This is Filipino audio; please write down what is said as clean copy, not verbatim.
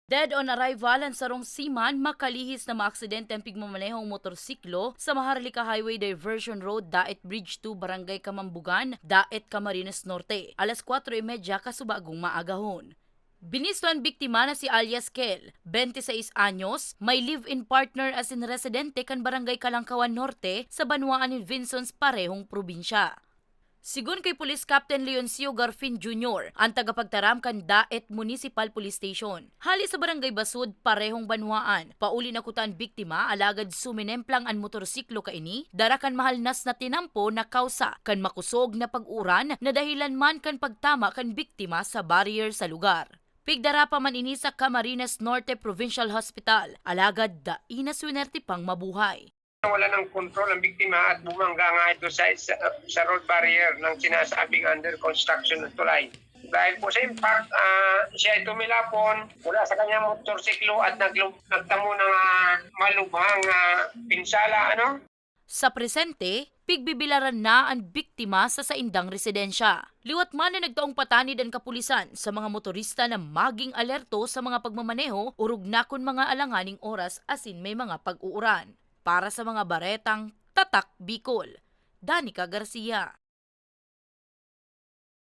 Dead on arrival ang sarong seaman makalihis na maaksidente ang pigmamanehong motorsiklo sa Maharlika Highway Diversion Road, Daet Bridge 2, Barangay Kamambugan, Daet, Camarines Norte. Alas 4:30 kasubagong maagahon. Binisto ang biktima na si alias Kel, 26 anyos, may live-in partner as in residente kan Barangay Kalangkawan Norte sa Banwaan ni Vinsons, parehong probinsya. Sigun kay Police Captain Leoncio Garfin Jr., ang tagapagtaram kan Daet Municipal Police Station. Hali sa Barangay Basud, parehong banwaan. Pauli na kutan biktima, alagad suminemplang ang motorsiklo kaini, darakan mahalnas na tinampo na kausa kan makusog na pag-uran na dahilan man kan pagtama kan biktima sa barrier sa lugar. Pigdara pa man ini sa Camarines Norte Provincial Hospital, alagad daina swinerte pang mabuhay. Wala ng kontrol ang biktima at bumangga nga ito sa road barrier ng sinasabing under construction na tulay. Dahil po sa impact, siya ay tumilapon mula sa kanyang motorsiklo at nagtamo ng malubhang pinsala. Sa presente, pigbibilaran na ang biktima sa saindang residensya. Liwat man na nagtaong patanid ang kapulisan sa mga motorista na maging alerto sa mga pagmamaneho o rugnakon mga alanganing oras asin may mga pag-uuran. Para sa mga baretang Tatak Bicol, Danica Garcia.